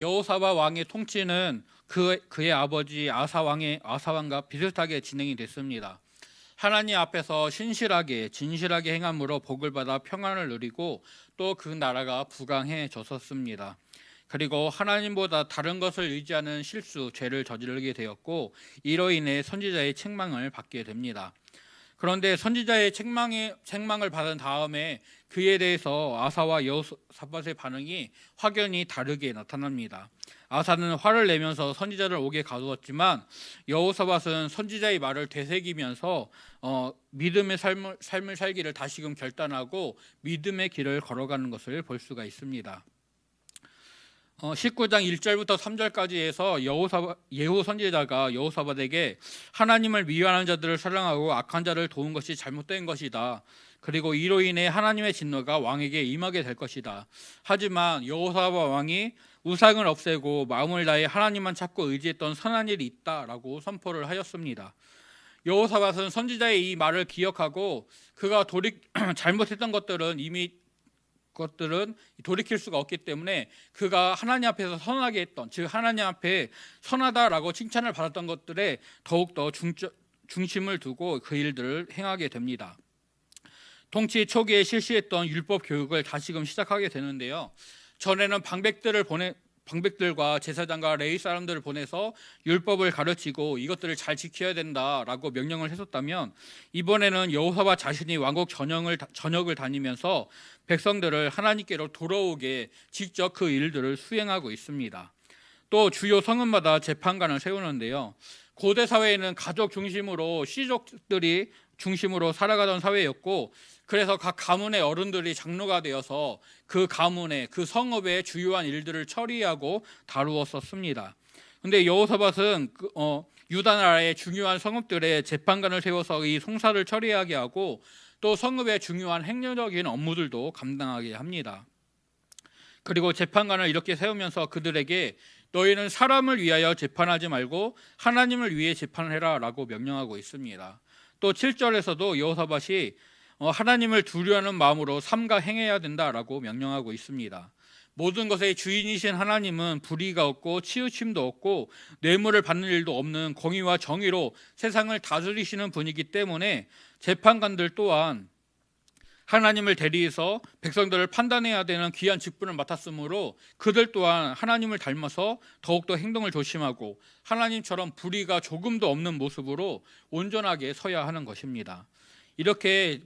여호사밧 왕의 통치는 그의 아버지 아사왕과 비슷하게 진행이 됐습니다. 하나님 앞에서 신실하게 진실하게 행함으로 복을 받아 평안을 누리고 또 그 나라가 부강해졌었습니다. 그리고 하나님보다 다른 것을 의지하는 실수, 죄를 저지르게 되었고 이로 인해 선지자의 책망을 받게 됩니다. 그런데 선지자의 책망을 받은 다음에 그에 대해서 아사와 여호사밧의 반응이 확연히 다르게 나타납니다. 아사는 화를 내면서 선지자를 옥에 가두었지만 여호사밧은 선지자의 말을 되새기면서 믿음의 삶을 살기를 다시금 결단하고 믿음의 길을 걸어가는 것을 볼 수가 있습니다. 19장 1절부터 3절까지에서 예후 선지자가 여호사밧에게 하나님을 미워하는 자들을 사랑하고 악한 자를 도운 것이 잘못된 것이다. 그리고 이로 인해 하나님의 진노가 왕에게 임하게 될 것이다. 하지만 여호사밧 왕이 우상을 없애고 마음을 다해 하나님만 찾고 의지했던 선한 일이 있다라고 선포를 하였습니다. 여호사밧은 선지자의 이 말을 기억하고 그가 잘못했던 것들은 돌이킬 수가 없기 때문에 그가 하나님 앞에서 선하게 했던, 즉 하나님 앞에 선하다라고 칭찬을 받았던 것들에 더욱더 중심을 두고 그 일들을 행하게 됩니다. 통치 초기에 실시했던 율법 교육을 다시금 시작하게 되는데요. 전에는 방백들과 제사장과 레위 사람들을 보내서 율법을 가르치고 이것들을 잘 지켜야 된다라고 명령을 했었다면, 이번에는 여호사밧 자신이 왕국 전역을 다니면서 백성들을 하나님께로 돌아오게 직접 그 일들을 수행하고 있습니다. 또 주요 성읍마다 재판관을 세우는데요. 고대 사회에는 가족 중심으로 씨족들이 중심으로 살아가던 사회였고, 그래서 각 가문의 어른들이 장로가 되어서 그 가문의 그 성읍의 주요한 일들을 처리하고 다루었었습니다. 그런데 여호사밧은 유다 나라의 중요한 성읍들의 재판관을 세워서 이 송사를 처리하게 하고 또 성읍의 중요한 행정적인 업무들도 감당하게 합니다. 그리고 재판관을 이렇게 세우면서 그들에게 너희는 사람을 위하여 재판하지 말고 하나님을 위해 재판을 해라 라고 명령하고 있습니다. 또 7절에서도 여호사밧이 하나님을 두려워하는 마음으로 삼가 행해야 된다라고 명령하고 있습니다. 모든 것의 주인이신 하나님은 불의가 없고 치우침도 없고 뇌물을 받는 일도 없는 공의와 정의로 세상을 다스리시는 분이기 때문에 재판관들 또한 하나님을 대리해서 백성들을 판단해야 되는 귀한 직분을 맡았으므로 그들 또한 하나님을 닮아서 더욱더 행동을 조심하고 하나님처럼 불의가 조금도 없는 모습으로 온전하게 서야 하는 것입니다. 이렇게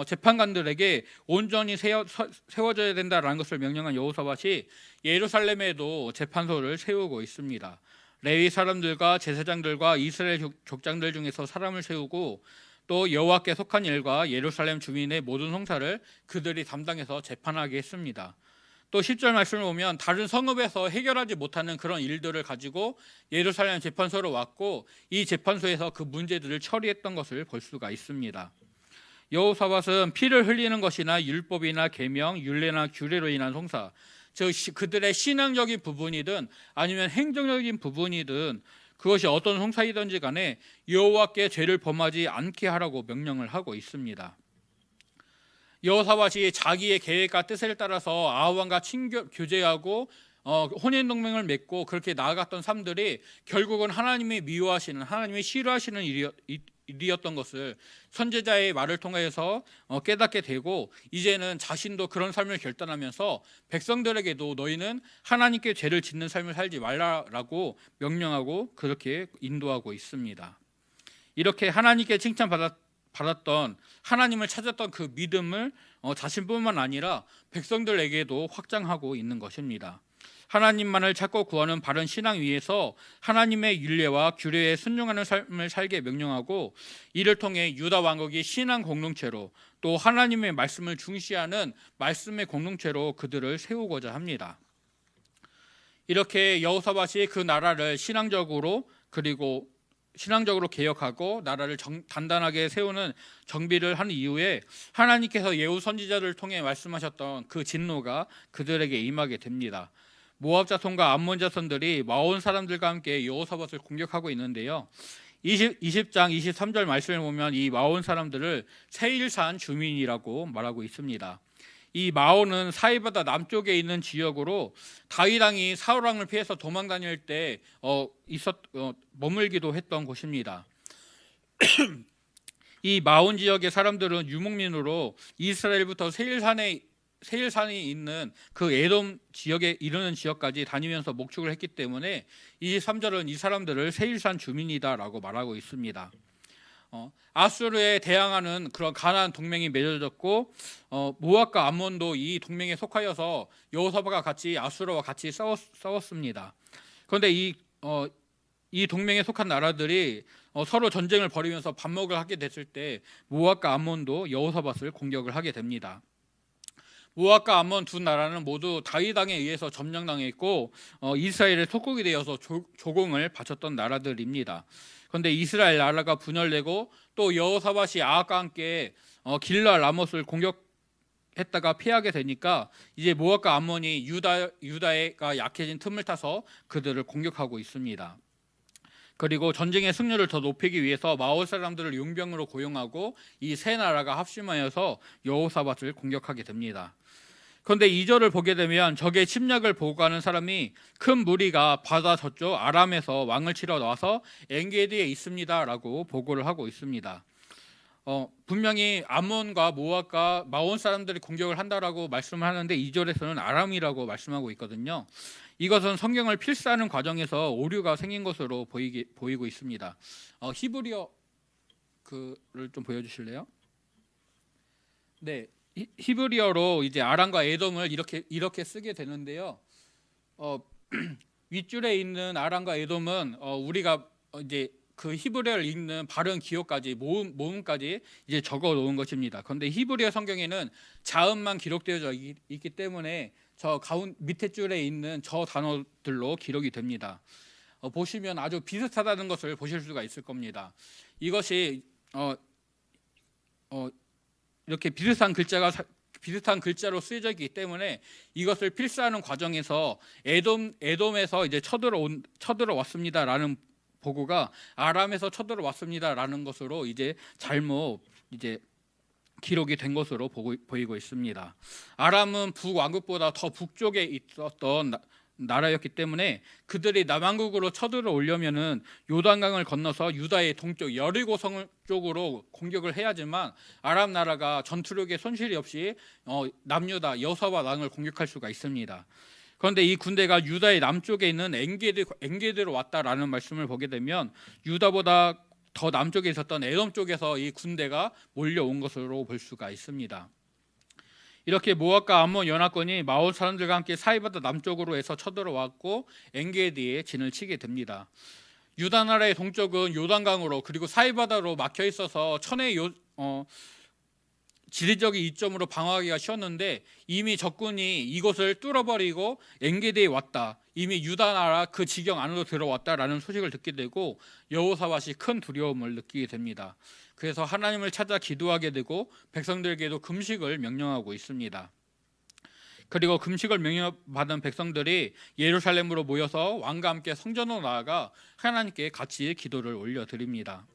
재판관들에게 온전히 세워져야 된다라는 것을 명령한 여호사밧이 예루살렘에도 재판소를 세우고 있습니다. 레위 사람들과 제사장들과 이스라엘 족장들 중에서 사람을 세우고 또 여호와께 속한 일과 예루살렘 주민의 모든 송사를 그들이 담당해서 재판하게 했습니다. 또 10절 말씀을 보면 다른 성읍에서 해결하지 못하는 그런 일들을 가지고 예루살렘 재판소로 왔고 이 재판소에서 그 문제들을 처리했던 것을 볼 수가 있습니다. 여호사밧은 피를 흘리는 것이나 율법이나 계명, 율례나 규례로 인한 송사, 즉 그들의 신앙적인 부분이든 아니면 행정적인 부분이든 그것이 어떤 송사이든지 간에 여호와께 죄를 범하지 않게 하라고 명령을 하고 있습니다. 여호사밧이 자기의 계획과 뜻을 따라서 아합왕과 교제하고 혼인 동맹을 맺고 그렇게 나아갔던 삶들이 결국은 하나님이 미워하시는, 하나님이 싫어하시는 일이었던 것을 선지자의 말을 통해서 깨닫게 되고 이제는 자신도 그런 삶을 결단하면서 백성들에게도 너희는 하나님께 죄를 짓는 삶을 살지 말라라고 명령하고 그렇게 인도하고 있습니다. 이렇게 하나님께 칭찬받았던 하나님을 찾았던 그 믿음을 자신뿐만 아니라 백성들에게도 확장하고 있는 것입니다. 하나님만을 찾고 구하는 바른 신앙 위에서 하나님의 율례와 규례에 순종하는 삶을 살게 명령하고 이를 통해 유다 왕국이 신앙 공동체로 또 하나님의 말씀을 중시하는 말씀의 공동체로 그들을 세우고자 합니다. 이렇게 여호사밧이 그 나라를 신앙적으로 개혁하고 나라를 단단하게 세우는 정비를 한 이후에 하나님께서 예후 선지자를 통해 말씀하셨던 그 진노가 그들에게 임하게 됩니다. 모압 자손과 암몬 자손들이 마온 사람들과 함께 여호사밧을 공격하고 있는데요. 20장 23절 말씀을 보면 이 마온 사람들을 세일산 주민이라고 말하고 있습니다. 이 마온은 사이바다 남쪽에 있는 지역으로 다윗 왕이 사울 왕을 피해서 도망 다닐 때 머물기도 했던 곳입니다. 이 마온 지역의 사람들은 유목민으로 이스라엘부터 세일산이 있는 그 에돔 지역에 이르는 지역까지 다니면서 목축을 했기 때문에 23절은 이 사람들을 세일산 주민이다라고 말하고 있습니다. 아수르에 대항하는 그런 가나안 동맹이 맺어졌고 모압과 암몬도 이 동맹에 속하여서 여호사밧과 같이 아수르와 같이 싸웠습니다. 그런데 이 동맹에 속한 나라들이 서로 전쟁을 벌이면서 반목을 하게 됐을 때 모압과 암몬도 여호사밧을 공격을 하게 됩니다. 모압과 암몬 두 나라는 모두 다윗 왕에 의해서 점령당했고 이스라엘의 속국이 되어서 조공을 바쳤던 나라들입니다. 그런데 이스라엘 나라가 분열되고 또 여호사밧이 아합과 함께 길르앗 라못을 공격했다가 피하게 되니까 이제 모압과 암몬이 유다가 약해진 틈을 타서 그들을 공격하고 있습니다. 그리고 전쟁의 승률을 더 높이기 위해서 마올 사람들을 용병으로 고용하고 이 세 나라가 합심하여서 여호사밧을 공격하게 됩니다. 그런데 2절을 보게 되면 적의 침략을 보고 가는 사람이 큰 무리가 바다 저쪽 아람에서 왕을 치러 나와서 엔게디에 있습니다라고 보고를 하고 있습니다. 분명히 암몬과 모압과 마온 사람들이 공격을 한다라고 말씀을 하는데 2절에서는 아람이라고 말씀하고 있거든요. 이것은 성경을 필사하는 과정에서 오류가 생긴 것으로 보이고 있습니다. 히브리어 그를 좀 보여주실래요? 네, 히브리어로 이제 아람과 에돔을 이렇게 쓰게 되는데요. 윗줄에 있는 아람과 에돔은 우리가 이제 그 히브리어를 읽는 발음 기호까지 모음까지 이제 적어 놓은 것입니다. 그런데 히브리어 성경에는 자음만 기록되어져 있기 때문에 저 밑에 줄에 있는 저 단어들로 기록이 됩니다. 보시면 아주 비슷하다는 것을 보실 수가 있을 겁니다. 이것이 이렇게 비슷한 글자로 쓰여져 있기 때문에 이것을 필사하는 과정에서 에돔에서 이제 쳐들어왔습니다라는 보고가 아람에서 쳐들어왔습니다라는 것으로 이제 잘못 기록이 된 것으로 보이고 있습니다. 아람은 북왕국보다 더 북쪽에 있었던 나라였기 때문에 그들이 남왕국으로 쳐들어오려면은 요단강을 건너서 유다의 동쪽 여리고성 쪽으로 공격을 해야지만 아람 나라가 전투력에 손실이 없이 남유다 여호사밧 왕을 공격할 수가 있습니다. 그런데 이 군대가 유다의 남쪽에 있는 엔게디로 왔다라는 말씀을 보게 되면 유다보다 더 남쪽에 있었던 에돔 쪽에서 이 군대가 몰려온 것으로 볼 수가 있습니다. 이렇게 모압과 암몬 연합군이 마올 사람들과 함께 사이바다 남쪽으로 해서 쳐들어왔고 엔게디에 진을 치게 됩니다. 유다 나라의 동쪽은 요단강으로 그리고 사이바다로 막혀 있어서 천의 지리적인 이점으로 방어하기가 쉬웠는데 이미 적군이 이곳을 뚫어버리고 엔게디에 왔다. 이미 유다 나라 그 지경 안으로 들어왔다라는 소식을 듣게 되고 여호사밧이 큰 두려움을 느끼게 됩니다. 그래서 하나님을 찾아 기도하게 되고 백성들에게도 금식을 명령하고 있습니다. 그리고 금식을 명령받은 백성들이 예루살렘으로 모여서 왕과 함께 성전으로 나아가 하나님께 같이 기도를 올려드립니다.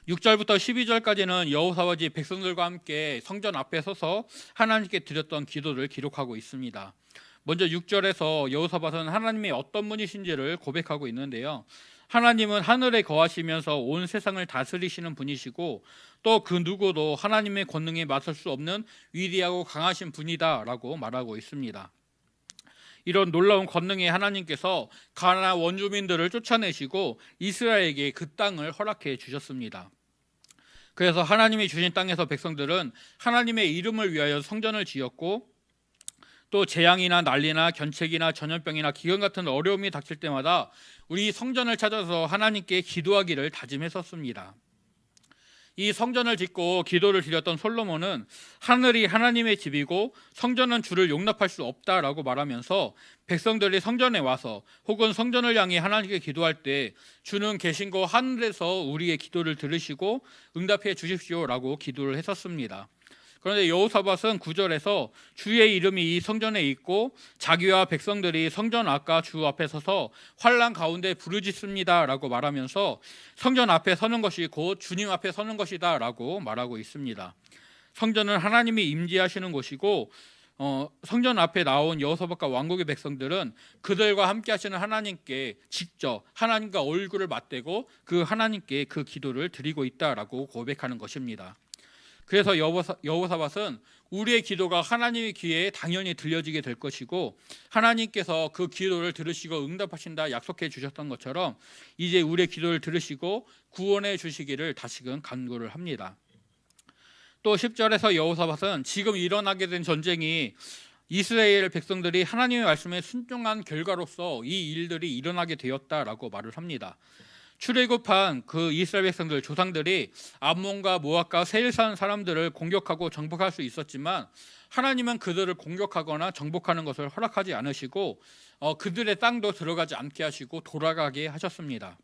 6절부터 12절까지는 여호사밧이 백성들과 함께 성전 앞에 서서 하나님께 드렸던 기도를 기록하고 있습니다. 먼저 6절에서 여호사밧은 하나님이 어떤 분이신지를 고백하고 있는데요. 하나님은 하늘에 거하시면서 온 세상을 다스리시는 분이시고 또 그 누구도 하나님의 권능에 맞설 수 없는 위대하고 강하신 분이다라고 말하고 있습니다. 이런 놀라운 권능의 하나님께서 가나안 원주민들을 쫓아내시고 이스라엘에게 그 땅을 허락해 주셨습니다. 그래서 하나님이 주신 땅에서 백성들은 하나님의 이름을 위하여 성전을 지었고 또 재앙이나 난리나 견책이나 전염병이나 기근 같은 어려움이 닥칠 때마다 우리 성전을 찾아서 하나님께 기도하기를 다짐했었습니다. 이 성전을 짓고 기도를 드렸던 솔로몬은 하늘이 하나님의 집이고 성전은 주를 용납할 수 없다라고 말하면서 백성들이 성전에 와서 혹은 성전을 향해 하나님께 기도할 때 주는 계신 곳 하늘에서 우리의 기도를 들으시고 응답해 주십시오라고 기도를 했었습니다. 그런데 여호사밧은 9절에서 주의 이름이 이 성전에 있고 자기와 백성들이 성전 앞과 주 앞에 서서 환난 가운데 부르짖습니다 라고 말하면서 성전 앞에 서는 것이 곧 주님 앞에 서는 것이다 라고 말하고 있습니다. 성전은 하나님이 임재하시는 곳이고 성전 앞에 나온 여호사밧과 왕국의 백성들은 그들과 함께 하시는 하나님께 직접 하나님과 얼굴을 맞대고 그 하나님께 그 기도를 드리고 있다라고 고백하는 것입니다. 그래서 여호사밧은 우리의 기도가 하나님의 귀에 당연히 들려지게 될 것이고 하나님께서 그 기도를 들으시고 응답하신다 약속해 주셨던 것처럼 이제 우리의 기도를 들으시고 구원해 주시기를 다시금 간구를 합니다. 또 10절에서 여호사밧은 지금 일어나게 된 전쟁이 이스라엘 백성들이 하나님의 말씀에 순종한 결과로서 이 일들이 일어나게 되었다라고 말을 합니다. 출애굽한 그 이스라엘 백성들 조상들이 암몬과 모압과 세일 사는 사람들을 공격하고 정복할 수 있었지만 하나님은 그들을 공격하거나 정복하는 것을 허락하지 않으시고 그들의 땅도 들어가지 않게 하시고 돌아가게 하셨습니다.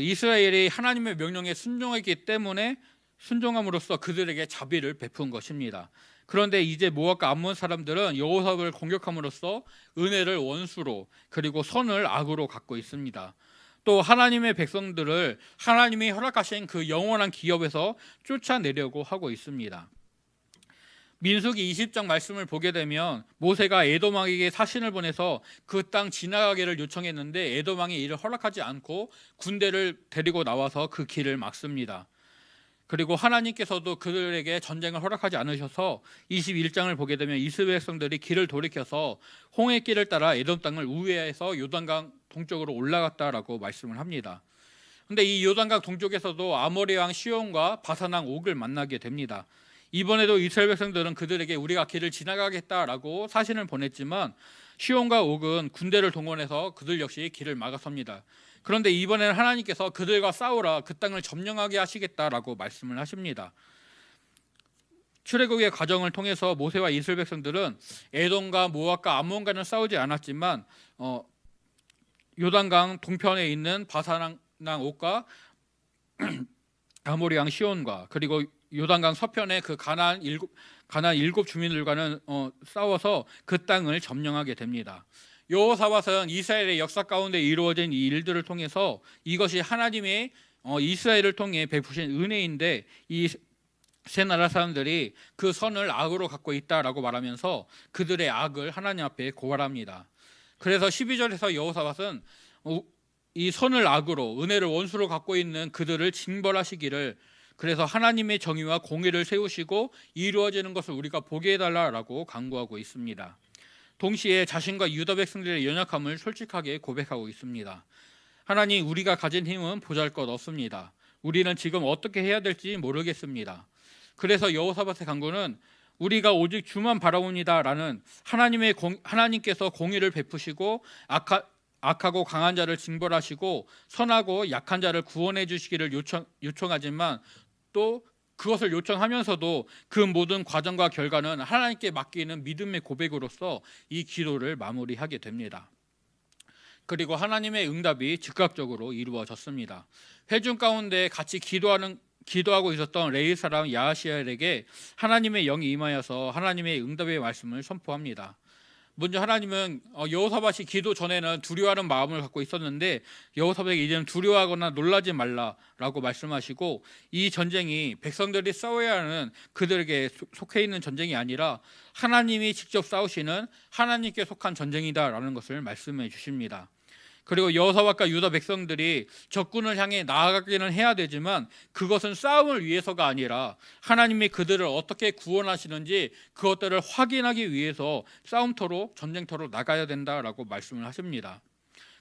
이스라엘이 하나님의 명령에 순종했기 때문에 순종함으로써 그들에게 자비를 베푼 것입니다. 그런데 이제 모압과 암몬 사람들은 여호사밧을 공격함으로써 은혜를 원수로 그리고 선을 악으로 갖고 있습니다. 또 하나님의 백성들을 하나님이 허락하신 그 영원한 기업에서 쫓아내려고 하고 있습니다. 민수기 20장 말씀을 보게 되면 모세가 에돔 왕에게 사신을 보내서 그 땅 지나가기를 요청했는데 에돔 왕이 이를 허락하지 않고 군대를 데리고 나와서 그 길을 막습니다. 그리고 하나님께서도 그들에게 전쟁을 허락하지 않으셔서 21장을 보게 되면 이스라엘 백성들이 길을 돌이켜서 홍해 길을 따라 에돔 땅을 우회해서 요단강 동쪽으로 올라갔다라고 말씀을 합니다. 그런데 이 요단강 동쪽에서도 아모리 왕 시온과 바산 왕 옥을 만나게 됩니다. 이번에도 이스라엘 백성들은 그들에게 우리가 길을 지나가겠다라고 사신을 보냈지만 시온과 옥은 군대를 동원해서 그들 역시 길을 막아섭니다. 그런데 이번에는 하나님께서 그들과 싸우라 그 땅을 점령하게 하시겠다라고 말씀을 하십니다. 출애굽의 과정을 통해서 모세와 이스라엘 백성들은 에돔과 모압과 암몬과는 싸우지 않았지만 요단강 동편에 있는 바산 왕 옥과 아모리 왕 시온과 그리고 요단강 서편의 그 가나안 일곱 주민들과는 싸워서 그 땅을 점령하게 됩니다. 여호사밧은 이스라엘의 역사 가운데 이루어진 이 일들을 통해서 이것이 하나님의 이스라엘을 통해 베푸신 은혜인데 이 세 나라 사람들이 그 선을 악으로 갖고 있다라고 말하면서 그들의 악을 하나님 앞에 고발합니다. 그래서 12절에서 여호사밧은 이 선을 악으로 은혜를 원수로 갖고 있는 그들을 징벌하시기를 그래서 하나님의 정의와 공의를 세우시고 이루어지는 것을 우리가 보게 해달라고 간구하고 있습니다. 동시에 자신과 유다 백성들의 연약함을 솔직하게 고백하고 있습니다. 하나님, 우리가 가진 힘은 보잘것없습니다. 우리는 지금 어떻게 해야 될지 모르겠습니다. 그래서 여호사밧의 간구는 우리가 오직 주만 바라옵니다라는 하나님께서 공의를 베푸시고 악하고 강한 자를 징벌하시고 선하고 약한 자를 구원해 주시기를 요청하지만 또 그것을 요청하면서도 그 모든 과정과 결과는 하나님께 맡기는 믿음의 고백으로서 이 기도를 마무리하게 됩니다. 그리고 하나님의 응답이 즉각적으로 이루어졌습니다. 회중 가운데 같이 기도하고 있었던 레위 사람 야하시엘에게 하나님의 영이 임하여서 하나님의 응답의 말씀을 선포합니다. 먼저 하나님은 여호사밧이 기도 전에는 두려워하는 마음을 갖고 있었는데 여호사밧에게 이제는 두려워하거나 놀라지 말라라고 말씀하시고 이 전쟁이 백성들이 싸워야 하는 그들에게 속해 있는 전쟁이 아니라 하나님이 직접 싸우시는 하나님께 속한 전쟁이다라는 것을 말씀해 주십니다. 그리고 여호사밧과 유다 백성들이 적군을 향해 나아가기는 해야 되지만 그것은 싸움을 위해서가 아니라 하나님이 그들을 어떻게 구원하시는지 그것들을 확인하기 위해서 싸움터로 전쟁터로 나가야 된다라고 말씀을 하십니다.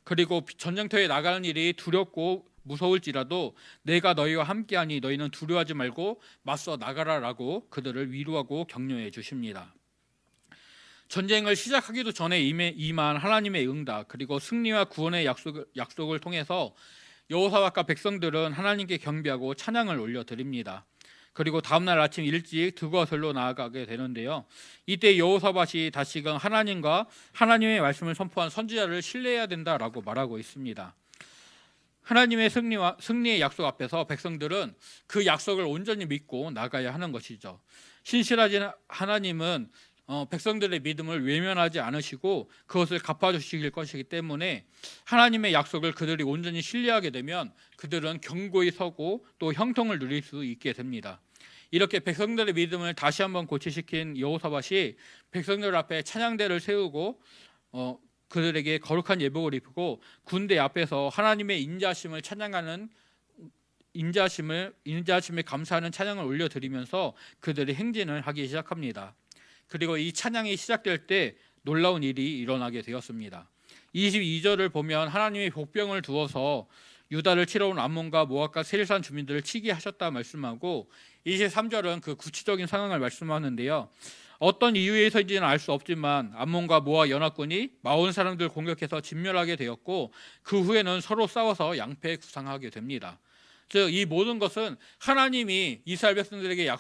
그리고 전쟁터에 나가는 일이 두렵고 무서울지라도 내가 너희와 함께하니 너희는 두려워하지 말고 맞서 나가라라고 그들을 위로하고 격려해 주십니다. 전쟁을 시작하기도 전에 임한 하나님의 응답 그리고 승리와 구원의 약속을 통해서 여호사밧과 백성들은 하나님께 경배하고 찬양을 올려드립니다. 그리고 다음날 아침 일찍 드고아슬로 나아가게 되는데요. 이때 여호사밧이 다시금 하나님과 하나님의 말씀을 선포한 선지자를 신뢰해야 된다라고 말하고 있습니다. 하나님의 승리의 약속 앞에서 백성들은 그 약속을 온전히 믿고 나가야 하는 것이죠. 신실하신 하나님은 백성들의 믿음을 외면하지 않으시고 그것을 갚아주실 것이기 때문에 하나님의 약속을 그들이 온전히 신뢰하게 되면 그들은 견고히 서고 또 형통을 누릴 수 있게 됩니다. 이렇게 백성들의 믿음을 다시 한번 고취시킨 여호사밧이 백성들 앞에 찬양대를 세우고 그들에게 거룩한 예복을 입히고 군대 앞에서 하나님의 인자하심을 찬양하는 인자하심에 감사하는 찬양을 올려드리면서 그들의 행진을 하기 시작합니다. 그리고 이 찬양이 시작될 때 놀라운 일이 일어나게 되었습니다. 22절을 보면 하나님이 복병을 두어서 유다를 치러 온 암몬과 모압과 세일산 주민들을 치게 하셨다 말씀하고 23절은 그 구체적인 상황을 말씀하는데요. 어떤 이유에서인지는 알 수 없지만 암몬과 모압 연합군이 마온 사람들을 공격해서 진멸하게 되었고 그 후에는 서로 싸워서 양패구상하게 됩니다. 즉 이 모든 것은 하나님이 이스라엘 백성들에게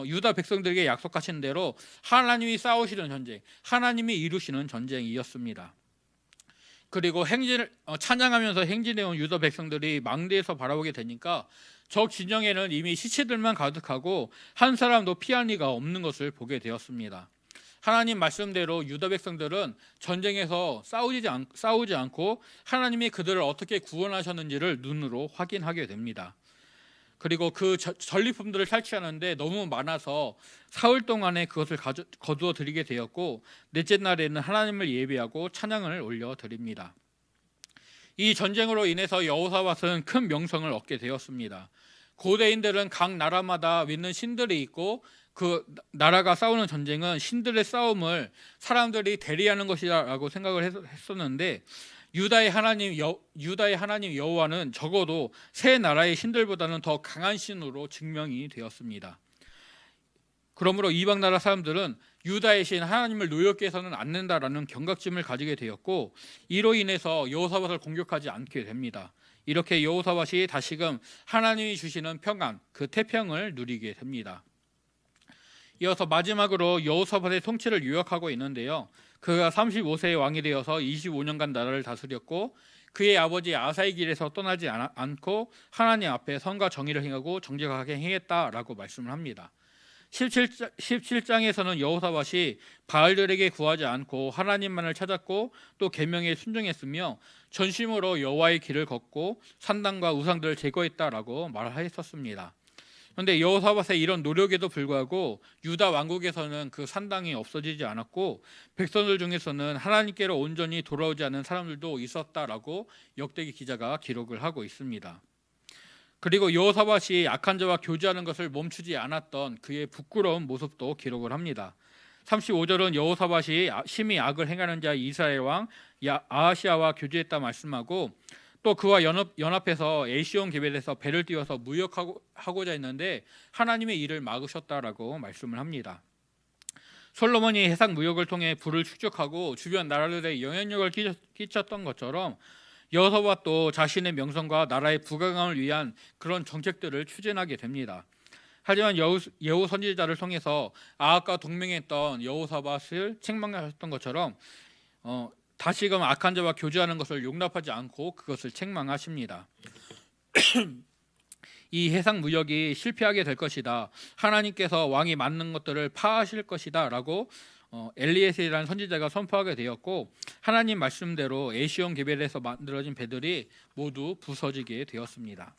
유다 백성들에게 약속하신 대로 하나님이 싸우시는 전쟁, 하나님이 이루시는 전쟁이었습니다. 그리고 찬양하면서 행진해온 유다 백성들이 망대에서 바라보게 되니까 적 진영에는 이미 시체들만 가득하고 한 사람도 피할 리가 없는 것을 보게 되었습니다. 하나님 말씀대로 유다 백성들은 전쟁에서 싸우지 않고 하나님이 그들을 어떻게 구원하셨는지를 눈으로 확인하게 됩니다. 그리고 그 전리품들을 탈취하는데 너무 많아서 사흘 동안에 그것을 거두어 드리게 되었고 넷째 날에는 하나님을 예배하고 찬양을 올려드립니다. 이 전쟁으로 인해서 여호사밧은 큰 명성을 얻게 되었습니다. 고대인들은 각 나라마다 믿는 신들이 있고 그 나라가 싸우는 전쟁은 신들의 싸움을 사람들이 대리하는 것이라고 생각을 했었는데 유다의 하나님 여호와는 적어도 세 나라의 신들보다는 더 강한 신으로 증명이 되었습니다. 그러므로 이방 나라 사람들은 유다의 신 하나님을 노엽게 해서는 안 된다라는 경각심을 가지게 되었고 이로 인해서 여호사밧을 공격하지 않게 됩니다. 이렇게 여호사밧이 다시금 하나님이 주시는 평안, 그 태평을 누리게 됩니다. 이어서 마지막으로 여호사밧의 통치를 요약하고 있는데요. 그가 35세의 왕이 되어서 25년간 나라를 다스렸고 그의 아버지 아사의 길에서 떠나지 않고 하나님 앞에 선과 정의를 행하고 정직하게 행했다라고 말씀을 합니다. 17장에서는 여호사밧이 바알들에게 구하지 않고 하나님만을 찾았고 또 계명에 순종했으며 전심으로 여호와의 길을 걷고 산당과 우상들을 제거했다라고 말했었습니다. 그런데 여호사밧의 이런 노력에도 불구하고 유다 왕국에서는 그 산당이 없어지지 않았고 백성들 중에서는 하나님께로 온전히 돌아오지 않는 사람들도 있었다라고 역대기 기자가 기록을 하고 있습니다. 그리고 여호사밧이 악한 자와 교제하는 것을 멈추지 않았던 그의 부끄러운 모습도 기록을 합니다. 35절은 여호사밧이 심히 악을 행하는 자 이스라엘 왕 아하시아와 교제했다 말씀하고 또 그와 연합해서 에시온 게벨에서 배를 띄워서 무역하고자 했는데 하나님의 일을 막으셨다라고 말씀을 합니다. 솔로몬이 해상 무역을 통해 부를 축적하고 주변 나라들의 영향력을 끼쳤던 것처럼 여호사밧도 자신의 명성과 나라의 부강함을 위한 그런 정책들을 추진하게 됩니다. 하지만 여호 선지자를 통해서 아합과 동맹했던 여호사밧을 책망하셨던 것처럼 다시금 악한 자와 교제하는 것을 용납하지 않고 그것을 책망하십니다. 이 해상 무역이 실패하게 될 것이다. 하나님께서 왕이 맞는 것들을 파하실 것이다 라고 엘리에셀이라는 선지자가 선포하게 되었고 하나님 말씀대로 에시온 게벨에서 만들어진 배들이 모두 부서지게 되었습니다.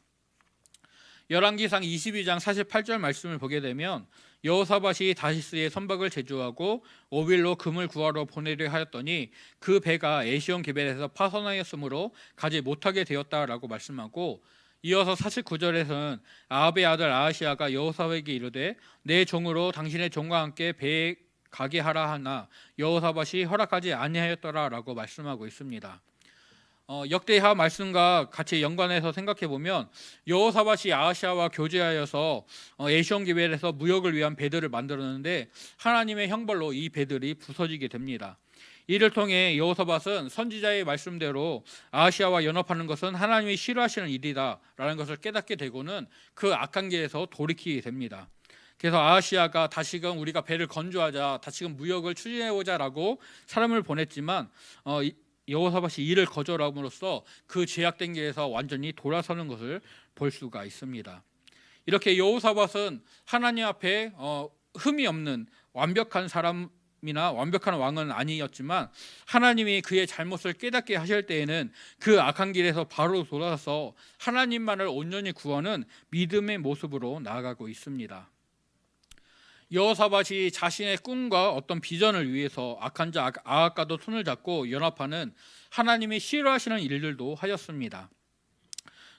열왕기상 22장 48절 말씀을 보게 되면 여호사밧이 다시스의 선박을 제주하고 오빌로 금을 구하러 보내려 하였더니 그 배가 에시온 게벨에서 파손하였으므로 가지 못하게 되었다라고 말씀하고 이어서 49절에서는 아합의 아들 아하시아가 여호사밧에게 이르되 내 종으로 당신의 종과 함께 배에 가게 하라 하나 여호사밧이 허락하지 아니하였더라라고 말씀하고 있습니다. 역대하 말씀과 같이 연관해서 생각해 보면 여호사밧이 아하시아와 교제하여서 에시온 게벨에서 무역을 위한 배들을 만들었는데 하나님의 형벌로 이 배들이 부서지게 됩니다. 이를 통해 여호사밧은 선지자의 말씀대로 아하시아와 연합하는 것은 하나님이 싫어하시는 일이다라는 것을 깨닫게 되고는 그 악한 길에서 돌이키게 됩니다. 그래서 아하시아가 다시금 우리가 배를 건조하자, 다시금 무역을 추진해보자라고 사람을 보냈지만 여호사밧이 이를 거절함으로써 그 제약된 길에서 완전히 돌아서는 것을 볼 수가 있습니다. 이렇게 여호사밧은 하나님 앞에 흠이 없는 완벽한 사람이나 완벽한 왕은 아니었지만 하나님이 그의 잘못을 깨닫게 하실 때에는 그 악한 길에서 바로 돌아서 하나님만을 온전히 구하는 믿음의 모습으로 나아가고 있습니다. 여호사밧이 자신의 꿈과 어떤 비전을 위해서 악한 자 아합과도 손을 잡고 연합하는 하나님이 싫어하시는 일들도 하였습니다.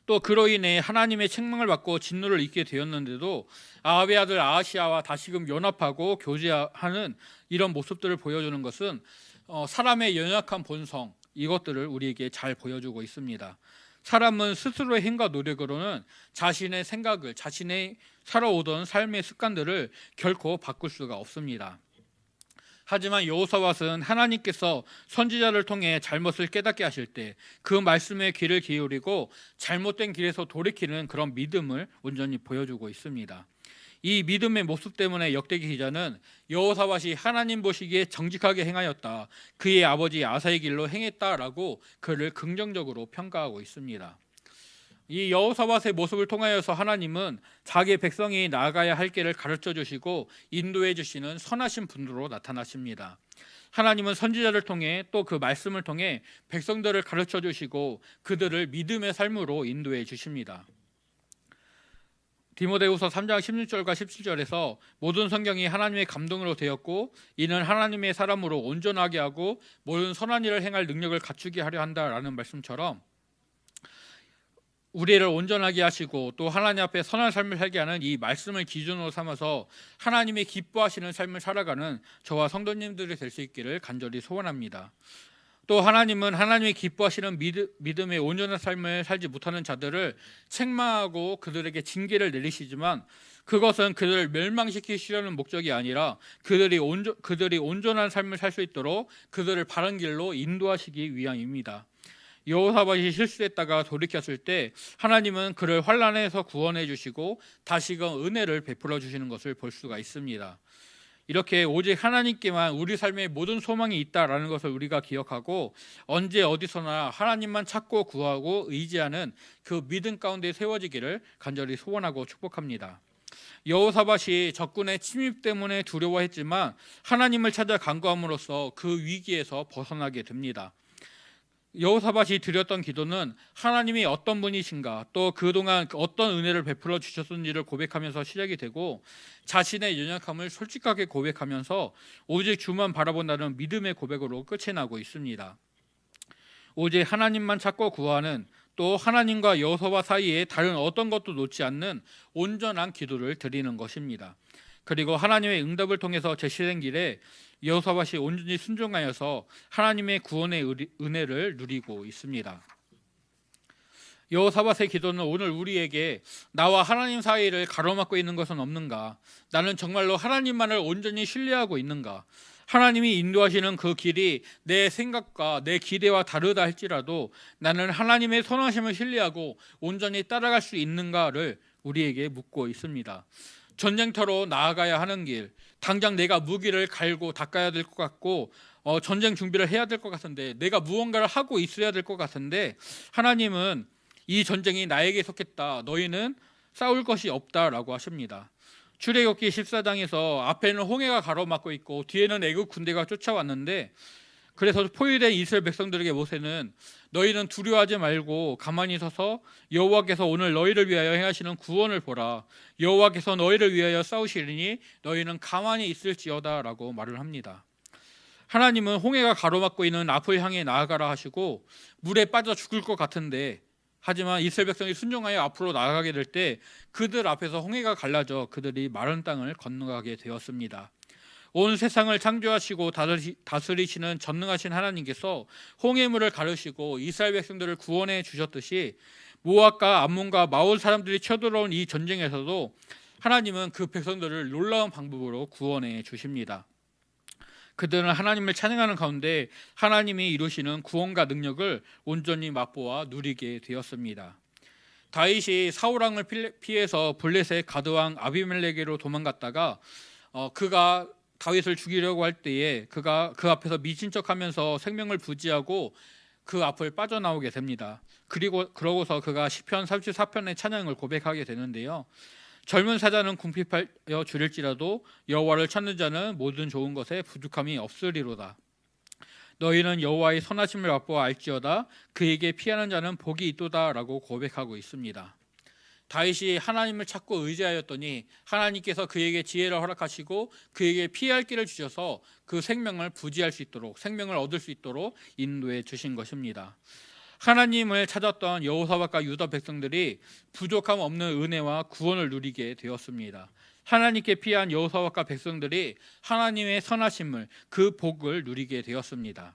또 그로 인해 하나님의 책망을 받고 진노를 입게 되었는데도 아합의 아들 아하시야와 다시금 연합하고 교제하는 이런 모습들을 보여주는 것은 사람의 연약한 본성, 이것들을 우리에게 잘 보여주고 있습니다. 사람은 스스로의 힘과 노력으로는 자신의 생각을, 자신의 살아오던 삶의 습관들을 결코 바꿀 수가 없습니다. 하지만 여호사밧은 하나님께서 선지자를 통해 잘못을 깨닫게 하실 때 그 말씀에 귀를 기울이고 잘못된 길에서 돌이키는 그런 믿음을 온전히 보여주고 있습니다. 이 믿음의 모습 때문에 역대기 기자는 여호사밧이 하나님 보시기에 정직하게 행하였다, 그의 아버지 아사의 길로 행했다라고 그를 긍정적으로 평가하고 있습니다. 이 여호사밧의 모습을 통하여서 하나님은 자기의 백성이 나아가야 할 길을 가르쳐 주시고 인도해 주시는 선하신 분으로 나타나십니다. 하나님은 선지자를 통해 또 그 말씀을 통해 백성들을 가르쳐 주시고 그들을 믿음의 삶으로 인도해 주십니다. 디모데후서 3장 16절과 17절에서 모든 성경이 하나님의 감동으로 되었고 이는 하나님의 사람으로 온전하게 하고 모든 선한 일을 행할 능력을 갖추게 하려 한다라는 말씀처럼 우리를 온전하게 하시고 또 하나님 앞에 선한 삶을 살게 하는 이 말씀을 기준으로 삼아서 하나님이 기뻐하시는 삶을 살아가는 저와 성도님들이 될 수 있기를 간절히 소원합니다. 또 하나님은 하나님이 기뻐하시는 믿음의 온전한 삶을 살지 못하는 자들을 책망하고 그들에게 징계를 내리시지만 그것은 그들을 멸망시키시려는 목적이 아니라 그들이 온전한 삶을 살 수 있도록 그들을 바른 길로 인도하시기 위함입니다. 여호사밧이 실수했다가 돌이켰을 때 하나님은 그를 환난에서 구원해 주시고 다시금 은혜를 베풀어 주시는 것을 볼 수가 있습니다. 이렇게 오직 하나님께만 우리 삶의 모든 소망이 있다라는 것을 우리가 기억하고 언제 어디서나 하나님만 찾고 구하고 의지하는 그 믿음 가운데 세워지기를 간절히 소원하고 축복합니다. 여호사밧이 적군의 침입 때문에 두려워했지만 하나님을 찾아 간구함으로써 그 위기에서 벗어나게 됩니다. 여호사밧이 드렸던 기도는 하나님이 어떤 분이신가, 또 그동안 어떤 은혜를 베풀어 주셨는지를 고백하면서 시작이 되고 자신의 연약함을 솔직하게 고백하면서 오직 주만 바라본다는 믿음의 고백으로 끝이 나고 있습니다. 오직 하나님만 찾고 구하는, 또 하나님과 여호사밧 사이에 다른 어떤 것도 놓지 않는 온전한 기도를 드리는 것입니다. 그리고 하나님의 응답을 통해서 제시된 길에 여호사밧이 온전히 순종하여서 하나님의 구원의 은혜를 누리고 있습니다. 여호사밧의 기도는 오늘 우리에게 나와 하나님 사이를 가로막고 있는 것은 없는가? 나는 정말로 하나님만을 온전히 신뢰하고 있는가? 하나님이 인도하시는 그 길이 내 생각과 내 기대와 다르다 할지라도 나는 하나님의 선하심을 신뢰하고 온전히 따라갈 수 있는가를 우리에게 묻고 있습니다. 전쟁터로 나아가야 하는 길, 당장 내가 무기를 갈고 닦아야 될 것 같고 전쟁 준비를 해야 될 것 같은데 내가 무언가를 하고 있어야 될 것 같은데 하나님은 이 전쟁이 나에게 속했다, 너희는 싸울 것이 없다라고 하십니다. 출애굽기 14장에서 앞에는 홍해가 가로막고 있고 뒤에는 애굽 군대가 쫓아왔는데 그래서 포위된 이스라엘 백성들에게 모세는 너희는 두려워하지 말고 가만히 서서 여호와께서 오늘 너희를 위하여 행하시는 구원을 보라. 여호와께서 너희를 위하여 싸우시리니 너희는 가만히 있을지어다 라고 말을 합니다. 하나님은 홍해가 가로막고 있는 앞을 향해 나아가라 하시고 물에 빠져 죽을 것 같은데 하지만 이스라엘 백성이 순종하여 앞으로 나아가게 될 때 그들 앞에서 홍해가 갈라져 그들이 마른 땅을 건너가게 되었습니다. 온 세상을 창조하시고 다스리시는 전능하신 하나님께서 홍해물을 가르시고 이스라엘 백성들을 구원해 주셨듯이 모압과 암몬과 마올 사람들이 쳐들어온 이 전쟁에서도 하나님은 그 백성들을 놀라운 방법으로 구원해 주십니다. 그들은 하나님을 찬양하는 가운데 하나님이 이루시는 구원과 능력을 온전히 맛보아 누리게 되었습니다. 다윗이 사울왕을 피해서 블레셋 가드왕 아비멜렉에게로 도망갔다가 그가 다윗을 죽이려고 할 때에 그가 그 앞에서 미친 척하면서 생명을 부지하고 그 앞을 빠져나오게 됩니다. 그러고서 그가 시편 34편의 찬양을 고백하게 되는데요. 젊은 사자는 궁핍하여 줄일지라도 여호와를 찾는 자는 모든 좋은 것에 부족함이 없으리로다. 너희는 여호와의 선하심을 맛보아 알지어다. 그에게 피하는 자는 복이 있도다 라고 고백하고 있습니다. 다윗이 하나님을 찾고 의지하였더니 하나님께서 그에게 지혜를 허락하시고 그에게 피할 길을 주셔서 그 생명을 부지할 수 있도록, 생명을 얻을 수 있도록 인도해 주신 것입니다. 하나님을 찾았던 여호사밧과 유다 백성들이 부족함 없는 은혜와 구원을 누리게 되었습니다. 하나님께 피한 여호사밧과 백성들이 하나님의 선하심을, 그 복을 누리게 되었습니다.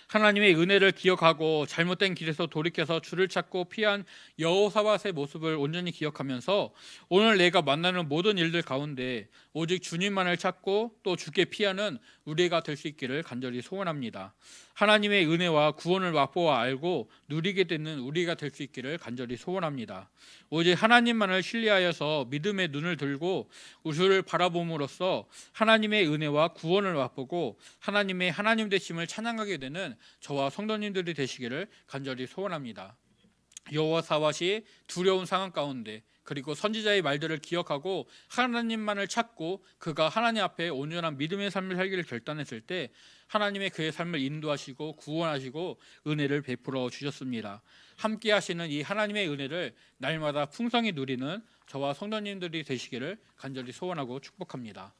하나님의 은혜를 기억하고 잘못된 길에서 돌이켜서 주를 찾고 피한 여호사밧의 모습을 온전히 기억하면서 오늘 내가 만나는 모든 일들 가운데 오직 주님만을 찾고 또 주께 피하는 우리가 될 수 있기를 간절히 소원합니다. 하나님의 은혜와 구원을 맛보아 알고 누리게 되는 우리가 될 수 있기를 간절히 소원합니다. 오직 하나님만을 신뢰하여서 믿음의 눈을 들고 우주를 바라봄으로써 하나님의 은혜와 구원을 맛보고 하나님의 하나님 되심을 찬양하게 되는 저와 성도님들이 되시기를 간절히 소원합니다. 여호사밧이 두려운 상황 가운데 그리고 선지자의 말들을 기억하고 하나님만을 찾고 그가 하나님 앞에 온전한 믿음의 삶을 살기를 결단했을 때 하나님의 그의 삶을 인도하시고 구원하시고 은혜를 베풀어 주셨습니다. 함께 하시는 이 하나님의 은혜를 날마다 풍성히 누리는 저와 성도님들이 되시기를 간절히 소원하고 축복합니다.